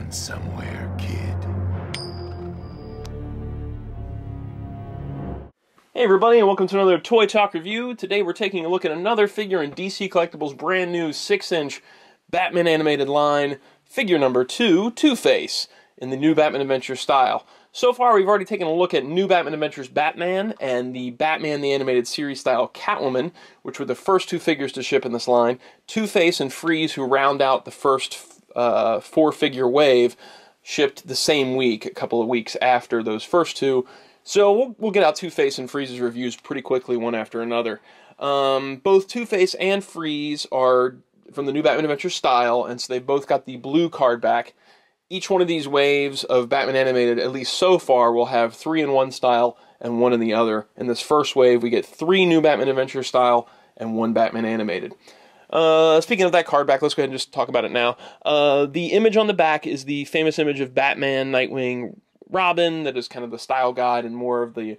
going somewhere, kid. Hey everybody, and welcome to another Toy Talk review. Today we're taking a look at another figure in DC Collectibles' brand new 6-inch Batman animated line, figure number 2, Two-Face, in the new Batman Adventures style. So far we've already taken a look at new Batman Adventures Batman and the Batman the Animated Series style Catwoman, which were the first two figures to ship in this line. Two-Face and Freeze, who round out the first 4-figure wave, shipped the same week, a couple of weeks after those first two. So we'll get out Two-Face and Freeze's reviews pretty quickly, one after another. Both Two-Face and Freeze are from the new Batman Adventures style, and so they've both got the blue card back. Each one of these waves of Batman Animated, at least so far, will have 3 in one style and 1 in the other. In this first wave, we get 3 new Batman Adventures style and 1 Batman Animated. Speaking of that card back, let's go ahead and just talk about it now. The image on the back is the famous image of Batman, Nightwing, Robin, that is kind of the style guide and more of the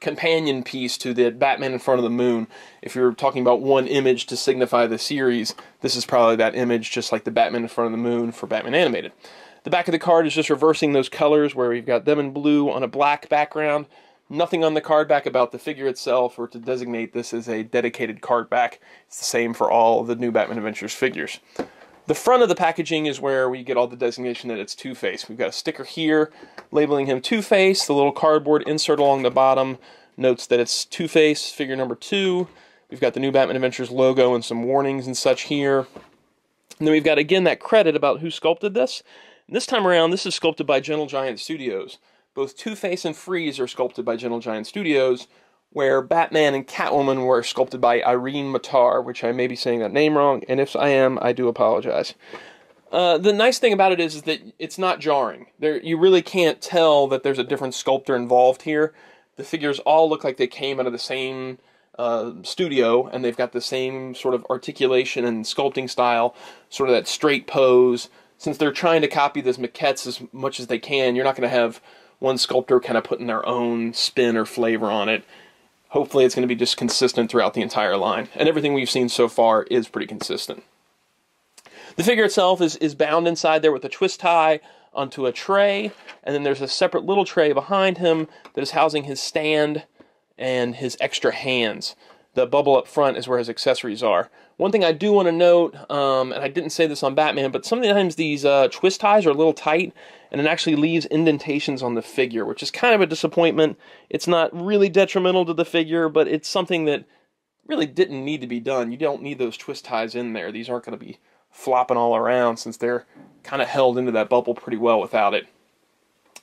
companion piece to the Batman in front of the moon. If you're talking about one image to signify the series, this is probably that image, just like the Batman in front of the moon for Batman Animated. The back of the card is just reversing those colors where we've got them in blue on a black background. Nothing on the card back about the figure itself or to designate this as a dedicated card back. It's the same for all of the new Batman Adventures figures. The front of the packaging is where we get all the designation that it's Two-Face. We've got a sticker here labeling him Two-Face. The little cardboard insert along the bottom notes that it's Two-Face, figure number 2. We've got the new Batman Adventures logo and some warnings and such here. And then we've got, again, that credit about who sculpted this. And this time around, this is sculpted by Gentle Giant Studios. Both Two-Face and Freeze are sculpted by Gentle Giant Studios, where Batman and Catwoman were sculpted by Irene Matar, which I may be saying that name wrong, and if I am, I do apologize. The nice thing about it is that it's not jarring. You really can't tell that there's a different sculptor involved here. The figures all look like they came out of the same studio, and they've got the same sort of articulation and sculpting style, sort of that straight pose. Since they're trying to copy this maquettes as much as they can, you're not going to have one sculptor kind of putting their own spin or flavor on it. Hopefully it's going to be just consistent throughout the entire line. And everything we've seen so far is pretty consistent. The figure itself is bound inside there with a twist tie onto a tray. And then there's a separate little tray behind him that is housing his stand and his extra hands. The bubble up front is where his accessories are. One thing I do want to note, and I didn't say this on Batman, but sometimes these twist ties are a little tight, and it actually leaves indentations on the figure, which is kind of a disappointment. It's not really detrimental to the figure, but it's something that really didn't need to be done. You don't need those twist ties in there. These aren't going to be flopping all around since they're kind of held into that bubble pretty well without it.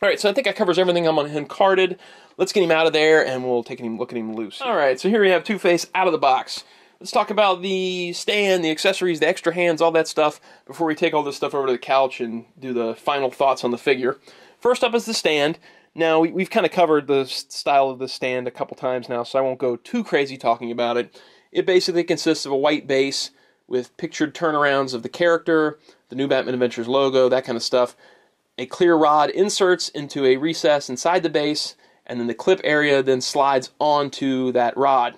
Alright, so I think that covers everything I'm on him carded. Let's get him out of there, and we'll take a look at him loose. Alright, so here we have Two-Face out of the box. Let's talk about the stand, the accessories, the extra hands, all that stuff, before we take all this stuff over to the couch and do the final thoughts on the figure. First up is the stand. Now, we've kind of covered the style of the stand a couple times now, so I won't go too crazy talking about it. It basically consists of a white base with pictured turnarounds of the character, the new Batman Adventures logo, that kind of stuff. A clear rod inserts into a recess inside the base, and then the clip area then slides onto that rod.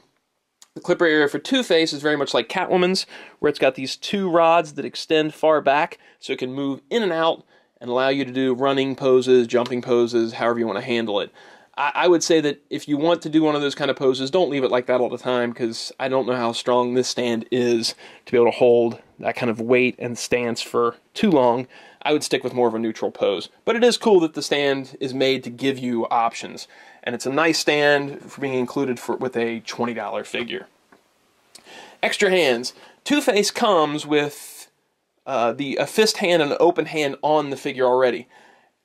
The clipper area for Two-Face is very much like Catwoman's, where it's got these 2 rods that extend far back, so it can move in and out and allow you to do running poses, jumping poses, however you want to handle it. I would say that if you want to do one of those kind of poses, don't leave it like that all the time, because I don't know how strong this stand is to be able to hold that kind of weight and stance for too long. I would stick with more of a neutral pose. But it is cool that the stand is made to give you options. And it's a nice stand for being included with a $20 figure. Extra hands. Two-Face comes with a fist hand and an open hand on the figure already.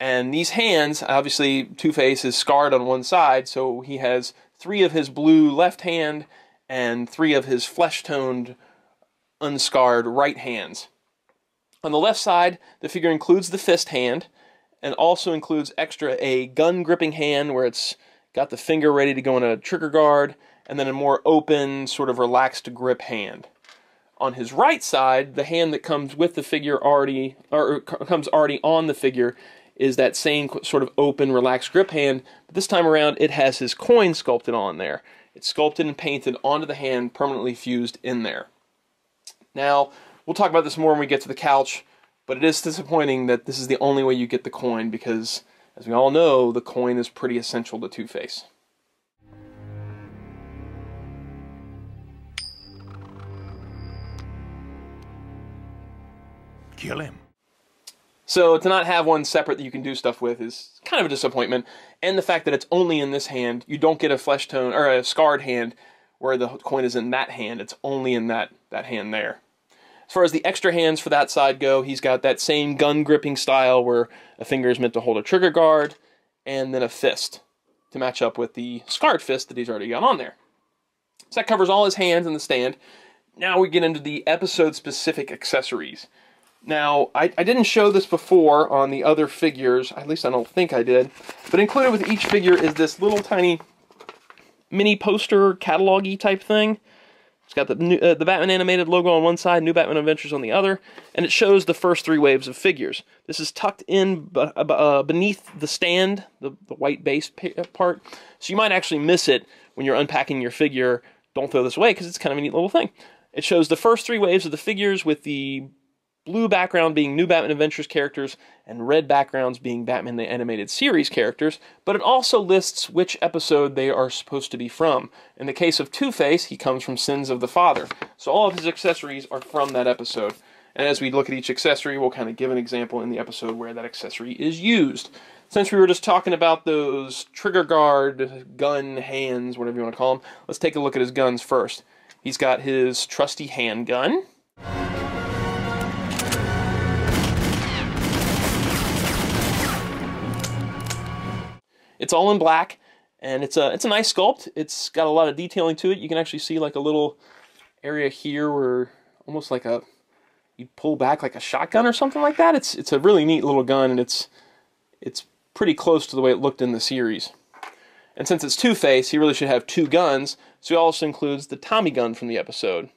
And these hands, obviously Two-Face is scarred on one side, so he has 3 of his blue left hand and 3 of his flesh-toned, unscarred right hands. On the left side, the figure includes the fist hand, and also includes extra a gun-gripping hand where it's got the finger ready to go in a trigger guard, and then a more open, sort of relaxed grip hand. On his right side, the hand that comes with the figure already, or comes already on the figure, is that same sort of open, relaxed grip hand, but this time around it has his coin sculpted on there. It's sculpted and painted onto the hand, permanently fused in there. Now, we'll talk about this more when we get to the couch. But it is disappointing that this is the only way you get the coin, because, as we all know, the coin is pretty essential to Two-Face. Kill him. So to not have one separate that you can do stuff with is kind of a disappointment, and the fact that it's only in this hand, you don't get a flesh tone or a scarred hand where the coin is in that hand. It's only in that hand there. As far as the extra hands for that side go, he's got that same gun gripping style where a finger is meant to hold a trigger guard, and then a fist to match up with the scarred fist that he's already got on there. So that covers all his hands in the stand. Now we get into the episode-specific accessories. Now, I didn't show this before on the other figures, at least I don't think I did, but included with each figure is this little tiny mini poster catalog-y type thing. It's got the Batman Animated logo on one side, New Batman Adventures on the other, and it shows the first 3 waves of figures. This is tucked in beneath the stand, the white base part, so you might actually miss it when you're unpacking your figure. Don't throw this away because it's kind of a neat little thing. It shows the first 3 waves of the figures, with the blue background being New Batman Adventures characters, and red backgrounds being Batman the Animated Series characters, but it also lists which episode they are supposed to be from. In the case of Two-Face, he comes from Sins of the Father, so all of his accessories are from that episode. And as we look at each accessory, we'll kind of give an example in the episode where that accessory is used. Since we were just talking about those trigger guard, gun hands, whatever you want to call them, let's take a look at his guns first. He's got his trusty handgun. It's all in black, and it's a nice sculpt. It's got a lot of detailing to it. You can actually see like a little area here where almost like you pull back like a shotgun or something like that. It's a really neat little gun, and it's pretty close to the way it looked in the series. And since it's Two-Face, he really should have 2 guns, so he also includes the Tommy gun from the episode.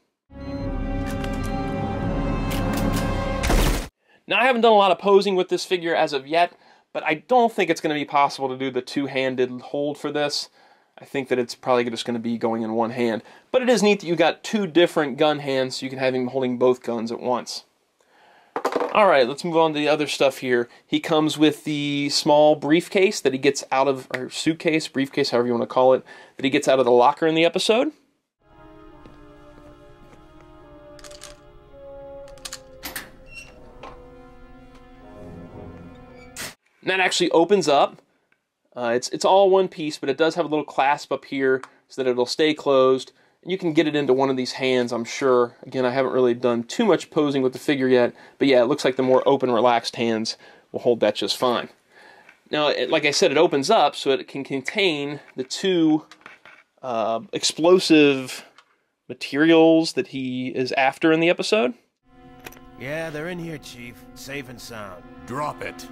Now, I haven't done a lot of posing with this figure as of yet, but I don't think it's going to be possible to do the 2-handed hold for this. I think that it's probably just going to be going in one hand. But it is neat that you got 2 different gun hands, so you can have him holding both guns at once. Alright, let's move on to the other stuff here. He comes with the small briefcase that he gets out of, or suitcase, briefcase, however you want to call it, that he gets out of the locker in the episode. And that actually opens up. It's all one piece, but it does have a little clasp up here so that it'll stay closed. And you can get it into one of these hands, I'm sure. Again, I haven't really done too much posing with the figure yet, but yeah, it looks like the more open, relaxed hands will hold that just fine. Now, like I said, it opens up so it can contain the 2 explosive materials that he is after in the episode. Yeah, they're in here, Chief. Safe and sound. Drop it.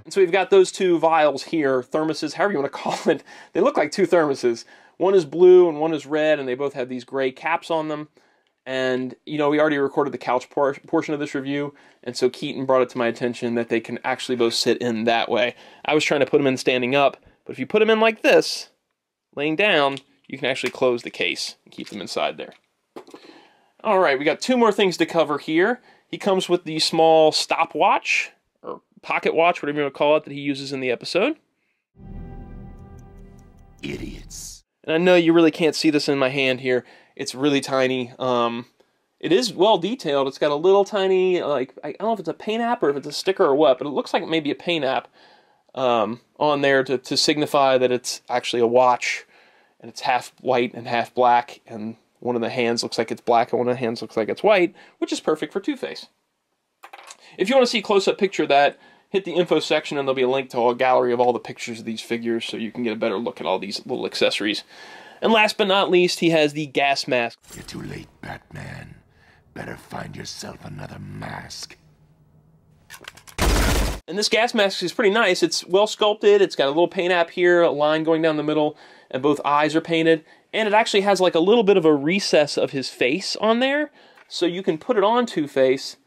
And so we've got those 2 vials here, thermoses, however you want to call it. They look like 2 thermoses. One is blue and one is red, and they both have these gray caps on them. And, you know, we already recorded the couch portion of this review, and so Keaton brought it to my attention that they can actually both sit in that way. I was trying to put them in standing up, but if you put them in like this, laying down, you can actually close the case and keep them inside there. Alright, we got 2 more things to cover here. He comes with the small stopwatch, or pocket watch, whatever you want to call it, that he uses in the episode. Idiots. And I know you really can't see this in my hand here. It's really tiny. It is well detailed. It's got a little tiny, like, I don't know if it's a paint app or if it's a sticker or what, but it looks like maybe a paint app on there to signify that it's actually a watch, and it's half white and half black, and one of the hands looks like it's black and one of the hands looks like it's white, which is perfect for Two-Face. If you want to see a close-up picture of that, hit the info section and there'll be a link to a gallery of all the pictures of these figures so you can get a better look at all these little accessories. And last but not least, he has the gas mask. You're too late, Batman. Better find yourself another mask. And this gas mask is pretty nice. It's well sculpted. It's got a little paint app here, a line going down the middle, and both eyes are painted. And it actually has like a little bit of a recess of his face on there, so you can put it on Two-Face,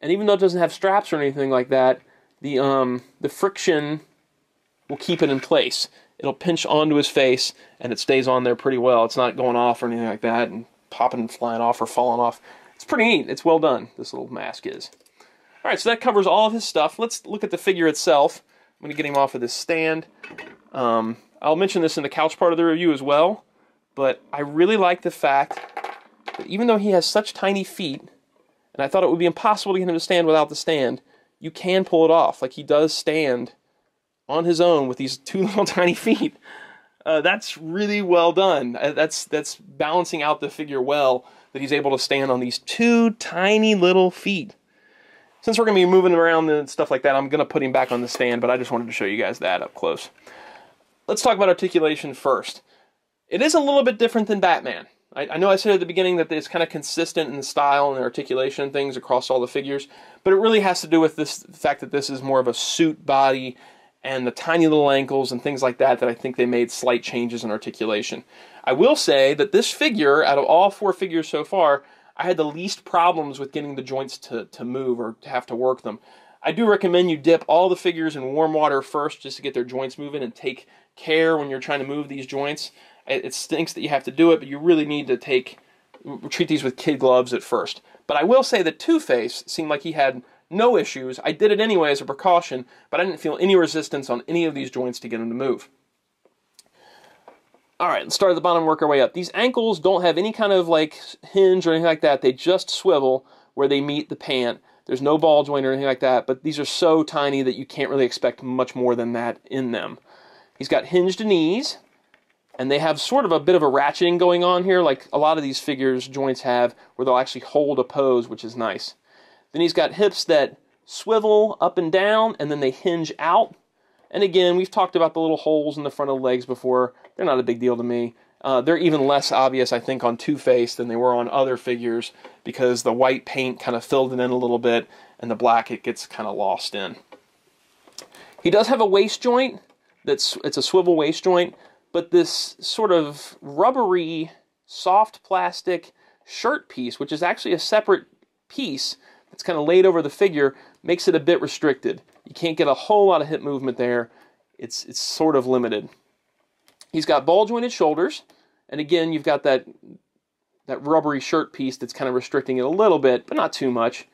and even though it doesn't have straps or anything like that, the friction will keep it in place. It'll pinch onto his face, and it stays on there pretty well. It's not going off or anything like that, and popping and flying off or falling off. It's pretty neat. It's well done, this little mask is. All right, so that covers all of his stuff. Let's look at the figure itself. I'm going to get him off of this stand. I'll mention this in the couch part of the review as well, but I really like the fact that even though he has such tiny feet, and I thought it would be impossible to get him to stand without the stand, you can pull it off. Like, he does stand on his own with these 2 little tiny feet. That's really well done. That's balancing out the figure well, that he's able to stand on these 2 tiny little feet. Since we're going to be moving around and stuff like that, I'm going to put him back on the stand, but I just wanted to show you guys that up close. Let's talk about articulation first. It is a little bit different than Batman. I know I said at the beginning that it's kind of consistent in the style and the articulation and things across all the figures, but it really has to do with the fact that this is more of a suit body and the tiny little ankles and things like that I think they made slight changes in articulation. I will say that this figure, out of all 4 figures so far, I had the least problems with getting the joints to move or to have to work them. I do recommend you dip all the figures in warm water first just to get their joints moving, and take care when you're trying to move these joints. It stinks that you have to do it, but you really need to treat these with kid gloves at first. But I will say that Two-Face seemed like he had no issues. I did it anyway as a precaution, but I didn't feel any resistance on any of these joints to get them to move. Alright, let's start at the bottom and work our way up. These ankles don't have any kind of like hinge or anything like that. They just swivel where they meet the pant. There's no ball joint or anything like that, but these are so tiny that you can't really expect much more than that in them. He's got hinged knees, and they have sort of a bit of a ratcheting going on here, like a lot of these figures' joints have, where they'll actually hold a pose, which is nice. Then he's got hips that swivel up and down, and then they hinge out. And again, we've talked about the little holes in the front of the legs before. They're not a big deal to me. They're even less obvious, I think, on Two-Face than they were on other figures, because the white paint kind of filled it in a little bit, and the black, it gets kind of lost in. He does have a waist joint. It's a swivel waist joint, but this sort of rubbery, soft plastic shirt piece, which is actually a separate piece that's kind of laid over the figure, makes it a bit restricted. You can't get a whole lot of hip movement there. It's sort of limited. He's got ball-jointed shoulders, and again, you've got that rubbery shirt piece that's kind of restricting it a little bit, but not too much.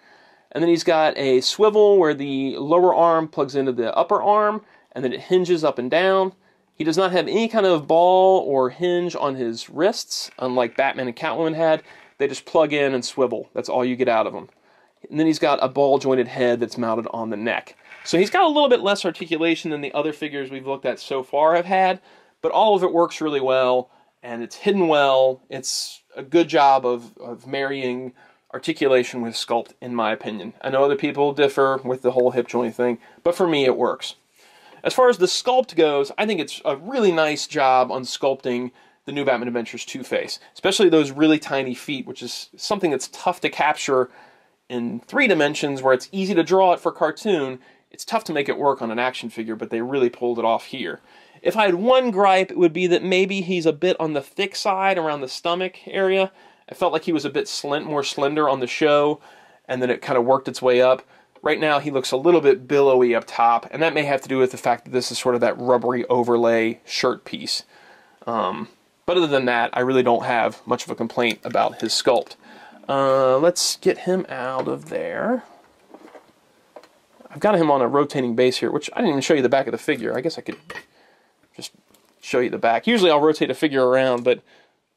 And then he's got a swivel where the lower arm plugs into the upper arm, and then it hinges up and down. He does not have any kind of ball or hinge on his wrists, unlike Batman and Catwoman had. They just plug in and swivel. That's all you get out of them. And then he's got a ball-jointed head that's mounted on the neck. So he's got a little bit less articulation than the other figures we've looked at so far have had, but all of it works really well, and it's hidden well. It's a good job of marrying articulation with sculpt, in my opinion. I know other people differ with the whole hip joint thing, but for me it works. As far as the sculpt goes, I think it's a really nice job on sculpting the New Batman Adventures Two-Face, especially those really tiny feet, which is something that's tough to capture in 3 dimensions, where it's easy to draw it for cartoon. It's tough to make it work on an action figure, but they really pulled it off here. If I had one gripe, it would be that maybe he's a bit on the thick side around the stomach area. I felt like he was a bit more slender on the show, and then it kind of worked its way up. Right now, he looks a little bit billowy up top, and that may have to do with the fact that this is sort of that rubbery overlay shirt piece. But other than that, I really don't have much of a complaint about his sculpt. Let's get him out of there. I've got him on a rotating base here, which I didn't even show you the back of the figure. I guess I could just show you the back. Usually I'll rotate a figure around, but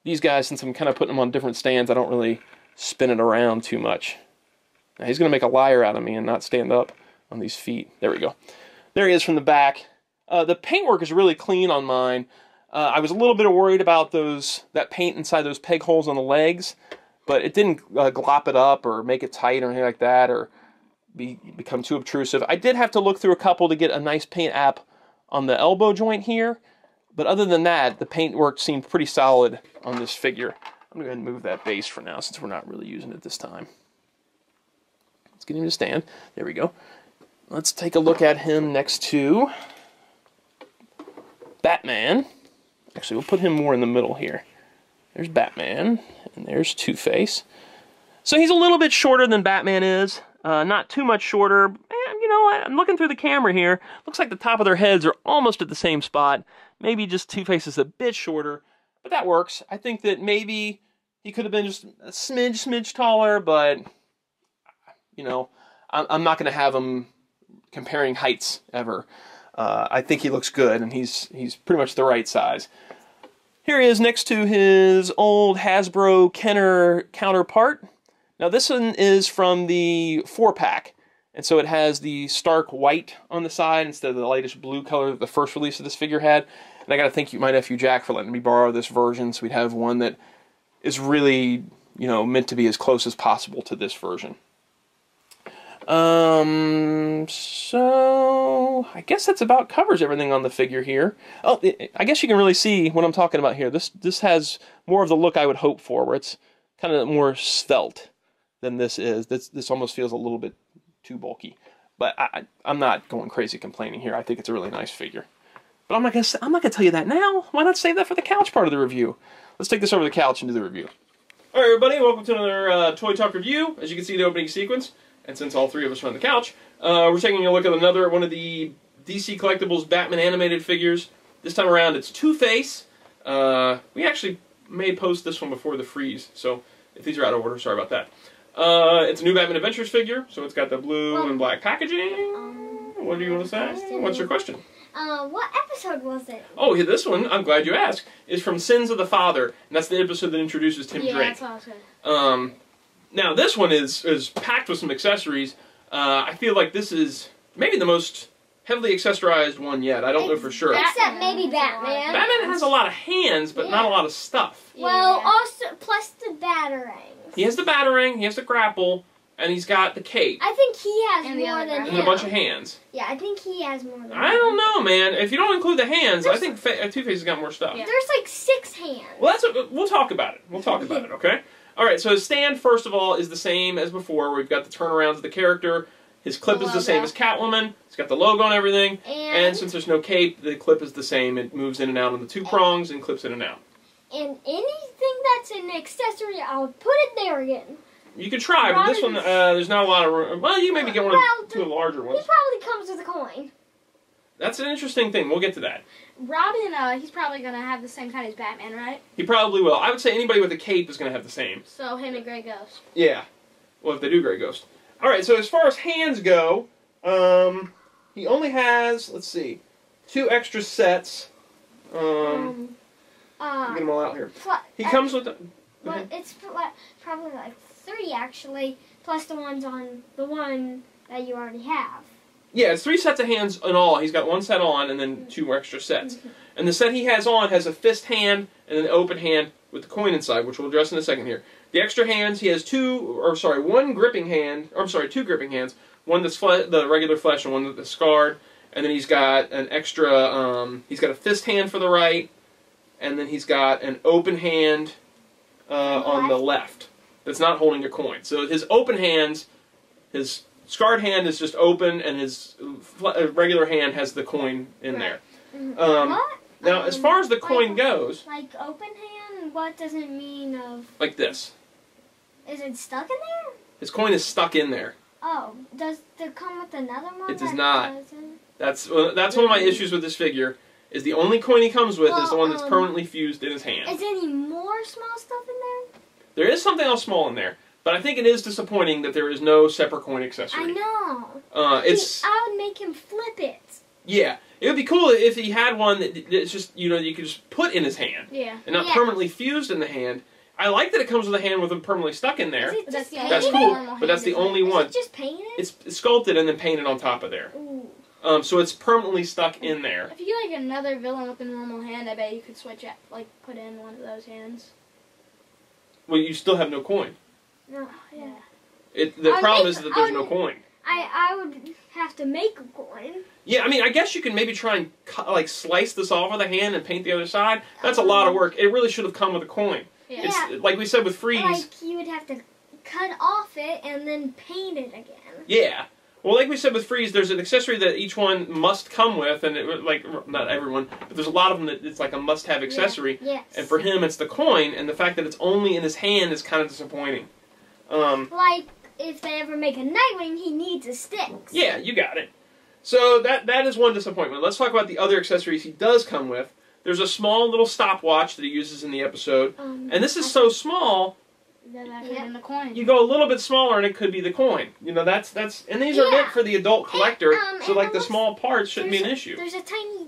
these guys, since I'm kind of putting them on different stands, I don't really spin it around too much. Now, he's going to make a liar out of me and not stand up on these feet. There we go. There he is from the back. The paintwork is really clean on mine. I was a little bit worried about that paint inside those peg holes on the legs, but it didn't glop it up or make it tight or anything like that, or become too obtrusive. I did have to look through a couple to get a nice paint app on the elbow joint here, but other than that, the paintwork seemed pretty solid on this figure. I'm going to go ahead and move that base for now, since we're not really using it this time. Let's get him to stand. There we go. Let's take a look at him next to Batman. Actually, we'll put him more in the middle here. There's Batman, and there's Two-Face. So he's a little bit shorter than Batman is. Not too much shorter. And you know what? I'm looking through the camera here. Looks like the top of their heads are almost at the same spot. Maybe just Two-Face is a bit shorter, but that works. I think that maybe He could have been just a smidge taller, but, you know, I'm not going to have him comparing heights ever. I think he looks good, and he's pretty much the right size. Here he is next to his old Hasbro Kenner counterpart. Now this one is from the 4-pack, and so it has the stark white on the side instead of the lightish blue color that the first release of this figure had. And I got to thank my nephew Jack for letting me borrow this version, so we'd have one that is really, you know, meant to be as close as possible to this version. So I guess that's about covers everything on the figure here. Oh, I guess you can really see what I'm talking about here. This has more of the look I would hope for, where it's kind of more svelte than this is. This almost feels a little bit too bulky. But I'm not going crazy complaining here. I think it's a really nice figure. But I'm not gonna tell you that now. Why not save that for the couch part of the review? Let's take this over the couch and do the review. All right, everybody, welcome to another Toy Talk review. As you can see, the opening sequence. And since all three of us are on the couch, we're taking a look at another one of the DC Collectibles Batman animated figures. This time around, it's Two-Face. We actually may post this one before the freeze, so if these are out of order, sorry about that. It's a new Batman Adventures figure, so it's got the blue and black packaging. What do you want to say? What's your question? What episode was it? Oh, yeah, this one, I'm glad you asked, is from Sins of the Father, and that's the episode that introduces Tim Drake. Yeah, that's what I was saying. Now, this one is packed with some accessories. I feel like this is maybe the most heavily accessorized one yet. I don't know for sure. Except maybe Batman. Batman has a lot of hands, but not a lot of stuff. Well, also, plus the Batarangs. He has the Batarang, he has the grapple, and he's got the cape. I think he has more than him. And a bunch of hands. Yeah, I think he has more than him. I don't know, man. If you don't include the hands, I think Two-Face has got more stuff. Yeah. There's like 6 hands. Well, we'll talk about it. We'll talk about it, okay? Alright, so his stand, first of all, is the same as before. We've got the turnarounds of the character. His clip is the same as Catwoman. It's got the logo and everything. And since there's no cape, the clip is the same. It moves in and out on the 2 prongs and clips in and out. And anything that's an accessory, I'll put it there again. You could try, but this one, there's not a lot of room. Well, you maybe get one of 2 larger ones. He probably comes with a coin. That's an interesting thing. We'll get to that. Robin, he's probably going to have the same kind as Batman, right? He probably will. I would say anybody with a cape is going to have the same. So him and Grey Ghost. Yeah. Well, if they do Grey Ghost. Alright, so as far as hands go, he only has, let's see, 2 extra sets. Get them all out here. He comes with... Well, it's probably like 3, actually, plus the ones on the one that you already have. Yeah, it's 3 sets of hands in all. He's got 1 set on and then 2 extra sets. And the set he has on has a fist hand and an open hand with the coin inside, which we'll address in a second here. The extra hands, he has 1 gripping hand, or I'm sorry, 2 gripping hands. One that's the regular flesh and one that's scarred. And then he's got an extra, he's got a fist hand for the right, and then he's got an open hand on the left that's not holding a coin. So his open hands, his scarred hand is just open, and his regular hand has the coin in there. Now, as far as the coin goes... Like open hand, what does it mean of... Like this. Is it stuck in there? His coin is stuck in there. Oh, does it come with another one? It does not. That's one of my issues with this figure, is the only coin he comes with is the one that's permanently fused in his hand. Is any more small stuff in there? There is something else small in there. But I think it is disappointing that there is no separate coin accessory. I know. I would make him flip it. Yeah. It would be cool if he had one that it's just, you know, you could just put in his hand. Yeah. And not permanently fused in the hand. I like that it comes with a hand with him permanently stuck in there. That's cool, but that's the only one. Is it just painted? It's sculpted and then painted on top of there. Ooh. So it's permanently stuck in there. If you like another villain with a normal hand, I bet you could switch it, like put in one of those hands. Well, you still have no coin. No, yeah. The problem is that there's no coin. I would have to make a coin. Yeah, I mean, I guess you can maybe try and slice this off of the hand and paint the other side. That's a lot of work. It really should have come with a coin. Yeah. It's, like we said with Freeze. Like, you would have to cut off it and then paint it again. Yeah. Well, like we said with Freeze, there's an accessory that each one must come with, and not everyone, but there's a lot of them that it's like a must-have accessory. Yes. And for him, it's the coin, and the fact that it's only in his hand is kind of disappointing. Like, if they ever make a Nightwing, he needs a stick. Yeah, you got it. So that is one disappointment. Let's talk about the other accessories he does come with. There's a small little stopwatch that he uses in the episode, and this is so small. That could be the coin. You go a little bit smaller, and it could be the coin. You know, that's and these are meant for the adult collector, so like the small parts shouldn't be an issue. There's a tiny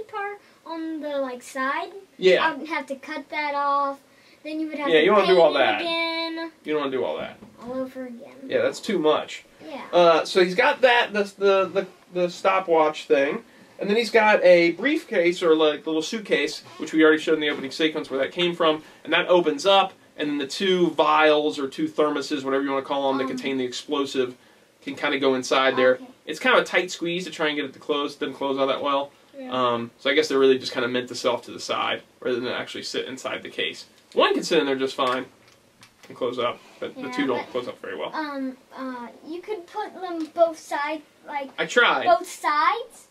part on the like side. Yeah. I would have to cut that off. Then you would have Yeah, to you don't paint do all it that. again. You don't want to do all that. All over again. Yeah, that's too much. Yeah. So he's got that the stopwatch thing, and then he's got a briefcase or like little suitcase, which we already showed in the opening sequence where that came from, and that opens up, and then the 2 vials or 2 thermoses, whatever you want to call them, that contain the explosive, can kind of go inside there. It's kind of a tight squeeze to try and get it to close. Doesn't close all that well. Yeah. So I guess they're really just kind of meant to sell off to the side rather than actually sit inside the case. One can sit in there just fine and close up, but the 2 don't close up very well. You could put them both sides, like I tried. both sides.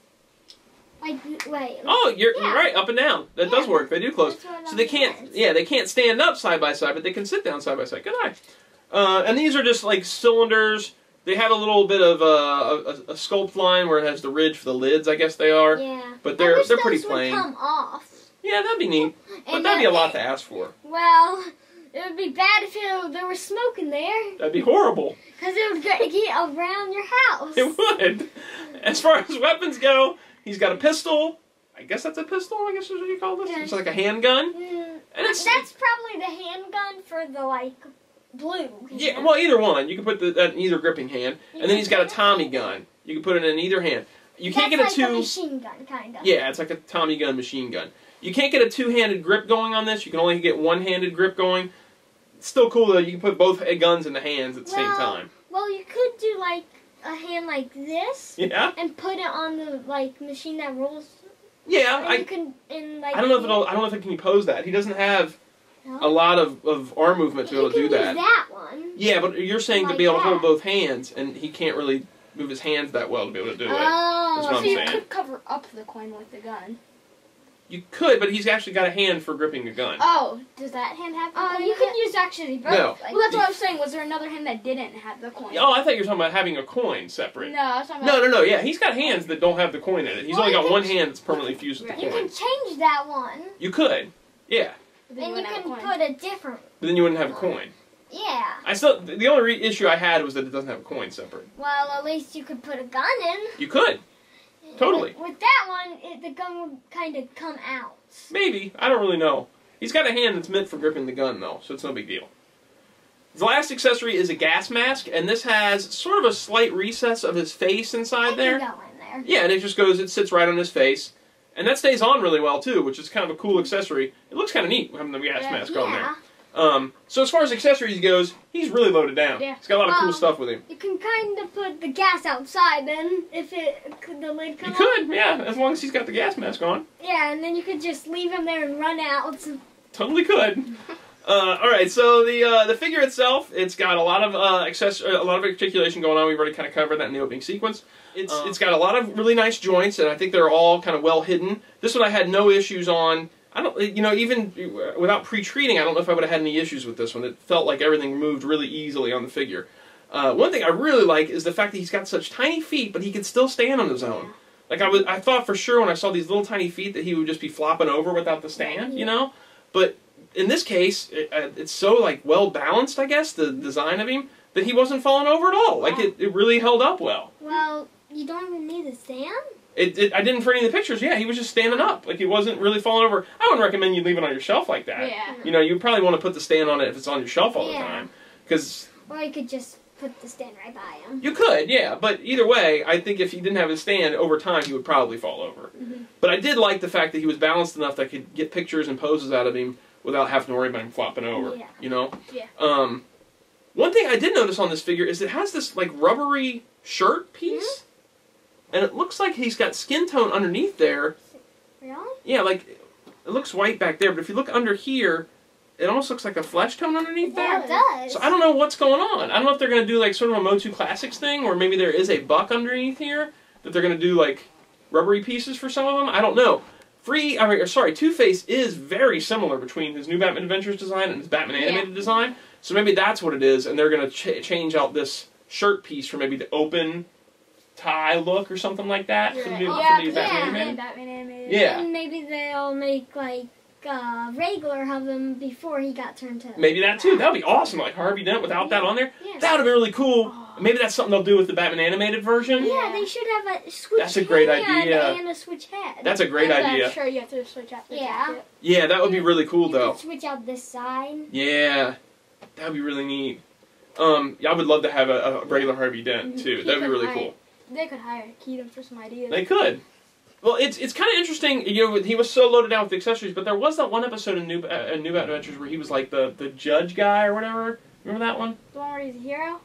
Like wait. Oh, you're right, up and down. That does work. They do close. So they can't. Yeah, they can't stand up side by side, but they can sit down side by side. Good eye. And these are just like cylinders. They have a little bit of a sculpt line where it has the ridge for the lids. I guess they are. Yeah. But they're pretty those plain. Would come off. Yeah, that'd be neat. But And that'd be a lot to ask for. Well, it would be bad if there was smoke in there. That'd be horrible. Because it would get around your house. It would. As far as weapons go, he's got a pistol. I guess that's a pistol, I guess is what you call this. It's like a handgun. And that's probably the handgun for the, like, blue. Yeah, well, either one. You can put that in either gripping hand. And then he's got a Tommy gun. You can put it in either hand. You can't get a like a machine gun, kind of. Yeah, it's like a Tommy gun machine gun. You can't get a 2-handed grip going on this. You can only get 1-handed grip going. It's still cool, though. You can put both guns in the hands at the same time. Well, you could do, like, a hand like this. Yeah. And put it on the, like, machine that rolls. Yeah, I don't know if it can pose that. He doesn't have a lot of arm movement to be able to do that. Use that one. Yeah, but you're saying to be able to hold both hands, and he can't really move his hands that well to be able to do it. Oh, so you could cover up the coin with the gun. You could, but he's actually got a hand for gripping a gun. Oh, does that hand have the coin? You could use actually both. No. Well, that's what I was saying. Was there another hand that didn't have the coin? Oh, I thought you were talking about having a coin separate. No, I was talking about... No. Yeah, he's got hands that don't have the coin in it. He's only got one hand that's permanently fused with the You coin. can change that one. You could, yeah. And you can put a different. But then you wouldn't have a coin. Yeah. The only issue I had was that it doesn't have a coin separate. Well, at least you could put a gun in. You could. Totally. With that one, the gun would kind of come out. Maybe. I don't really know. He's got a hand that's meant for gripping the gun, though, so it's no big deal. The last accessory is a gas mask, and this has sort of a slight recess of his face inside there. Go in there. Yeah, and it sits right on his face. And that stays on really well, too, which is kind of a cool accessory. It looks kind of neat having the gas mask on there. So as far as accessories goes, he's really loaded down. Yeah. He's got a lot of cool stuff with him. You can kind of put the gas outside then, if the lid comes You could, yeah, as long as he's got the gas mask on. Yeah, and then you could just leave him there and run out. Totally could. All right, so the figure itself, it's got a lot of a lot of articulation going on. We've already kind of covered that in the opening sequence. It's got a lot of really nice joints, and I think they're all kind of well hidden. This one I had no issues on. I don't, even without pre-treating, I don't know if I would have had any issues with this one. It felt like everything moved really easily on the figure. One thing I really like is the fact that he's got such tiny feet, but he can still stand on his own. Like I thought for sure when I saw these little tiny feet that he would just be flopping over without the stand, But in this case, it's so like well balanced, I guess, the design of him, that he wasn't falling over at all. Like it really held up well. Well, you don't even need a stand? I didn't for any of the pictures. Yeah, he was just standing up. Like he wasn't really falling over. I wouldn't recommend you leave it on your shelf like that. Yeah. You probably want to put the stand on it if it's on your shelf all the time. Or you could just put the stand right by him. You could, yeah. But either way, I think if he didn't have his stand, over time he would probably fall over. But I did like the fact that he was balanced enough that I could get pictures and poses out of him without having to worry about him flopping over. Yeah. Yeah. One thing I did notice on this figure is it has this like rubbery shirt piece. And it looks like he's got skin tone underneath there. Really? Yeah, like, it looks white back there, but if you look under here, it almost looks like a flesh tone underneath there. Yeah, it does. So I don't know what's going on. I don't know if they're going to do like sort of a Motu Classics thing, or maybe there is a buck underneath here, that they're going to do like rubbery pieces for some of them. I don't know. Two-Face is very similar between his new Batman Adventures design and his Batman Animated design. So maybe that's what it is, and they're going to change out this shirt piece for maybe the open tie look or something like that for the new Yeah, for the Batman yeah. animated. Batman animated. Yeah. And maybe they'll make like regular of him before he got turned to. Maybe that too. That would be awesome. Like Harvey Dent without that on there. Yeah. That would be really cool. Maybe that's something they'll do with the Batman animated version. Yeah, they should have a switch. That's a great hand idea. And a switch head. That's a great And idea. I'm sure you have to switch out the jacket. Yeah, that would be really cool You though. could switch out this side. Yeah, that would be really neat. Yeah, I would love to have a regular Harvey Dent too. That'd be really cool. They could hire Keaton for some ideas. They could. Well, it's kind of interesting. You know, he was so loaded down with the accessories, but there was that one episode in New Batman Adventures where he was like the judge guy or whatever. Remember that one? The one where he's a hero?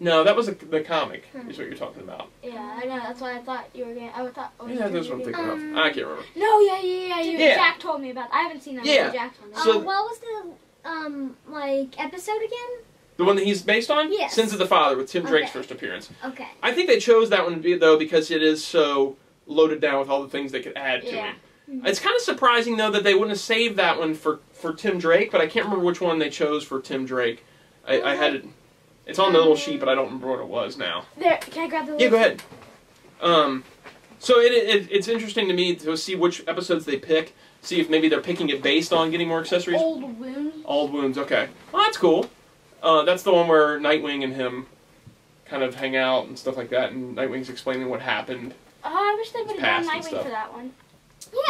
No, that was the comic. Is what you're talking about. Yeah, I know. That's why I thought you were going. I thought. Yeah, that's what I'm thinking of. I can't remember. No, yeah. Yeah. Jack told me about. I haven't seen that. Yeah. Jack told me. So- What was the like episode again? The one that he's based on? Yes. Sins of the Father with Tim Drake's Okay. first appearance. Okay. I think they chose that one though because it is so loaded down with all the things they could add to Yeah. it. It's kind of surprising though that they wouldn't have saved that one for Tim Drake, but I can't remember which one they chose for Tim Drake. I had it. It's on the little sheet, but I don't remember what it was now. There, can I grab the? Yeah, go ahead. So it's interesting to me to see which episodes they pick. See if maybe they're picking it based on getting more accessories. Old wound. Old wounds. Okay. Well, that's cool. That's the one where Nightwing and him kind of hang out and stuff like that, and Nightwing's explaining what happened. Oh, I wish they would have Past done and Nightwing stuff. for that one.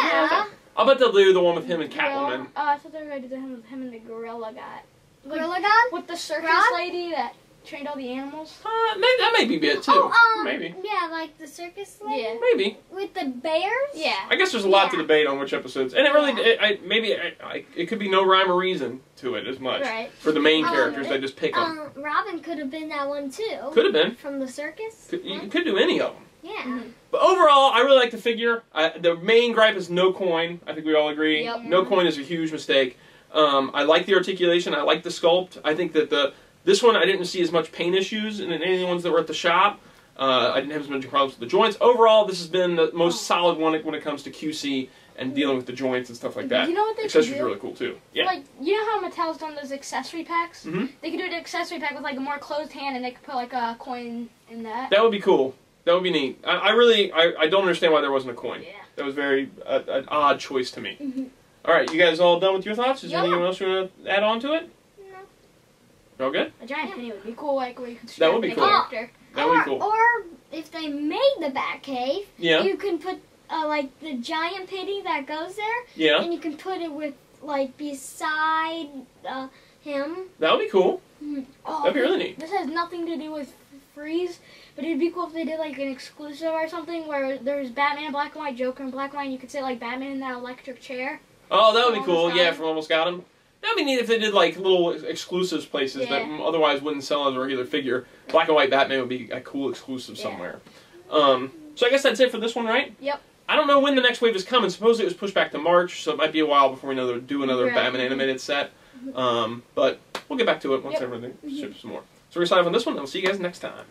Yeah. I'll bet they'll do the one with him and Catwoman. Oh, I thought they were going to do him and the gorilla guy. Gorilla God? With the circus Rod? lady that trained all the animals. That may be it too. Oh, Maybe. Yeah, like the circus lady Yeah. Maybe. with the bears. Yeah. I guess there's a lot to Yeah. debate on which episodes, and it really, Yeah. it could be no rhyme or reason to it as much Right. for the main characters. They just pick them. Robin could have been that one too. Could have been. From the circus. You could do any of them. Yeah. But overall, I really like the figure. The main gripe is no coin. I think we all agree. Yep. No coin is a huge mistake. I like the articulation. I like the sculpt. I think that this one I didn't see as much paint issues in any of the ones that were at the shop. I didn't have as many problems with the joints. Overall, this has been the most solid one when it comes to QC and dealing with the joints and stuff like that. You know what they Accessories could are do? really cool too. Yeah. Like, you know how Mattel's done those accessory packs? Mhm. They could do an accessory pack with like a more closed hand, and they could put like a coin in that. That would be cool. That would be neat. I don't understand why there wasn't a coin. Yeah. That was very an odd choice to me. Mm-hmm. All right, you guys all done with your thoughts? Is there Yeah. anyone else you want to add on to it? No. All good? A giant penny would be cool, like where you could That strap would be in a cool. character. That would be cool. Or if they made the Batcave, Yeah. you can put like the giant penny that goes there, Yeah. and you can put it with like beside him. That would be cool. Oh, That'd be really neat. This has nothing to do with Freeze, but it'd be cool if they did like an exclusive or something where there's Batman in black and white, Joker in black and white, and you could say like Batman in that electric chair. Oh, that would be Almost cool. Got Yeah, Him. from Almost Got Him. That'd be neat if they did like little exclusives places that Yeah. otherwise wouldn't sell as a regular figure. Black and white Batman would be a cool exclusive Yeah. somewhere. So I guess that's it for this one, right? Yep. I don't know when the next wave is coming. Supposedly it was pushed back to March, so it might be a while before we know they'll do another Right. Batman animated set. But we'll get back to it once Yep. everything ships some more. So we're going to sign off on this one, and we'll see you guys next time.